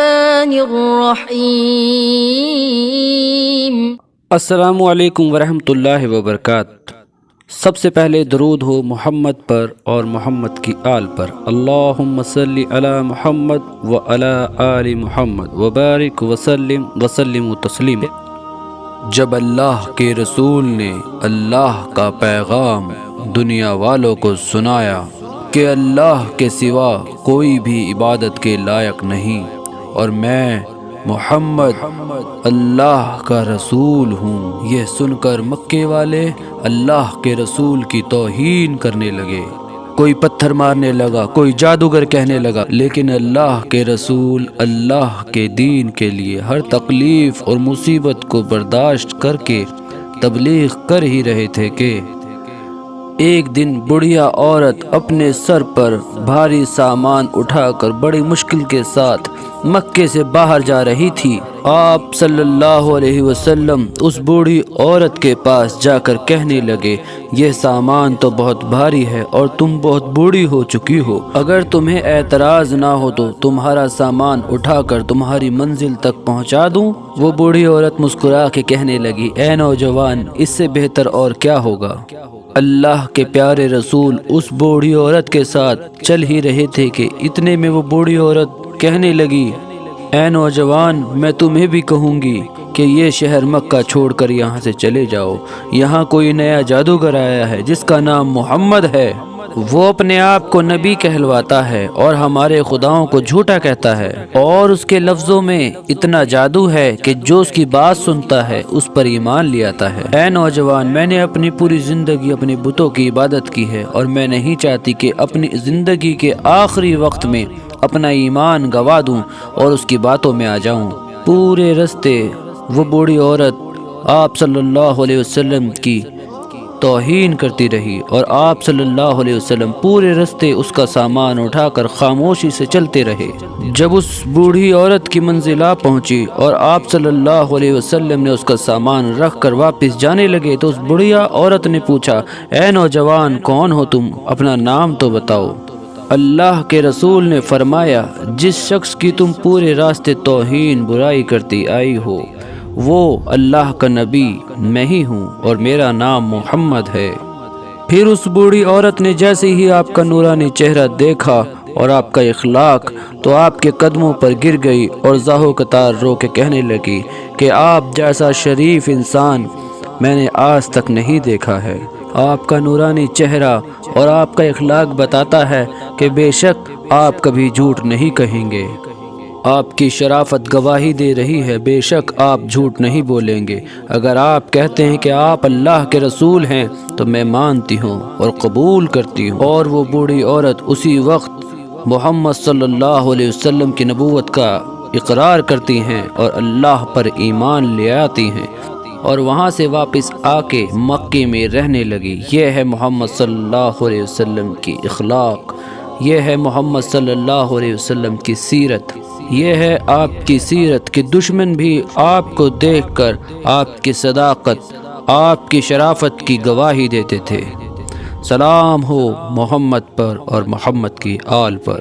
الرحمن الرحیم۔ السلام علیکم ورحمۃ اللہ وبرکاتہ۔ سب سے پہلے درود ہو محمد پر اور محمد کی آل پر۔ اللہم صلی علی محمد و علی آل محمد وبارک وسلم تسلیم۔ جب اللہ کے رسول نے اللہ کا پیغام دنیا والوں کو سنایا کہ اللہ کے سوا کوئی بھی عبادت کے لائق نہیں اور میں محمد اللہ کا رسول ہوں، یہ سن کر مکے والے اللہ کے رسول کی توہین کرنے لگے۔ کوئی پتھر مارنے لگا، کوئی جادوگر کہنے لگا، لیکن اللہ کے رسول اللہ کے دین کے لیے ہر تکلیف اور مصیبت کو برداشت کر کے تبلیغ کر ہی رہے تھے کہ ایک دن بڑھیا عورت اپنے سر پر بھاری سامان اٹھا کر بڑی مشکل کے ساتھ مکے سے باہر جا رہی تھی۔ آپ صلی اللہ علیہ وسلم اس بوڑھی عورت کے پاس جا کر کہنے لگے، یہ سامان تو بہت بھاری ہے اور تم بہت بوڑھی ہو چکی ہو، اگر تمہیں اعتراض نہ ہو تو تمہارا سامان اٹھا کر تمہاری منزل تک پہنچا دوں؟ وہ بوڑھی عورت مسکرا کے کہنے لگی، اے نوجوان، اس سے بہتر اور کیا ہوگا؟ اللہ کے پیارے رسول اس بوڑھی عورت کے ساتھ چل ہی رہے تھے کہ اتنے میں وہ بوڑھی عورت کہنے لگی، اے نوجوان، میں تمہیں بھی کہوں گی کہ یہ شہر مکہ چھوڑ کر یہاں سے چلے جاؤ۔ یہاں کوئی نیا جادوگر آیا ہے جس کا نام محمد ہے۔ وہ اپنے آپ کو نبی کہلواتا ہے اور ہمارے خداؤں کو جھوٹا کہتا ہے، اور اس کے لفظوں میں اتنا جادو ہے کہ جو اس کی بات سنتا ہے اس پر ایمان لے آتا ہے۔ اے نوجوان، میں نے اپنی پوری زندگی اپنے بتوں کی عبادت کی ہے اور میں نہیں چاہتی کہ اپنی زندگی کے آخری وقت میں اپنا ایمان گوا دوں اور اس کی باتوں میں آ جاؤں۔ پورے رستے وہ بوڑھی عورت آپ صلی اللہ علیہ وسلم کی توہین کرتی رہی اور آپ صلی اللہ علیہ وسلم پورے رستے اس کا سامان اٹھا کر خاموشی سے چلتے رہے۔ جب اس بوڑھی عورت کی منزل آ پہنچی اور آپ صلی اللہ علیہ وسلم نے اس کا سامان رکھ کر واپس جانے لگے تو اس بڑھیا عورت نے پوچھا، اے نوجوان، کون ہو تم؟ اپنا نام تو بتاؤ۔ اللہ کے رسول نے فرمایا، جس شخص کی تم پورے راستے توہین برائی کرتی آئی ہو وہ اللہ کا نبی میں ہی ہوں اور میرا نام محمد ہے۔ پھر اس بوڑھی عورت نے جیسے ہی آپ کا نورانی چہرہ دیکھا اور آپ کا اخلاق تو آپ کے قدموں پر گر گئی اور زاہو قطار رو کے کہنے لگی کہ آپ جیسا شریف انسان میں نے آج تک نہیں دیکھا ہے۔ آپ کا نورانی چہرہ اور آپ کا اخلاق بتاتا ہے کہ بے شک آپ کبھی جھوٹ نہیں کہیں گے۔ آپ کی شرافت گواہی دے رہی ہے، بے شک آپ جھوٹ نہیں بولیں گے۔ اگر آپ کہتے ہیں کہ آپ اللہ کے رسول ہیں تو میں مانتی ہوں اور قبول کرتی ہوں۔ اور وہ بوڑھی عورت اسی وقت محمد صلی اللہ علیہ وسلم کی نبوت کا اقرار کرتی ہیں اور اللہ پر ایمان لے آتی ہیں اور وہاں سے واپس آ کے مکے میں رہنے لگی۔ یہ ہے محمد صلی اللہ علیہ وسلم کی اخلاق، یہ ہے محمد صلی اللہ علیہ وسلم کی سیرت، یہ ہے آپ کی سیرت کہ دشمن بھی آپ کو دیکھ کر آپ کی صداقت، آپ کی شرافت کی گواہی دیتے تھے۔ سلام ہو محمد پر اور محمد کی آل پر۔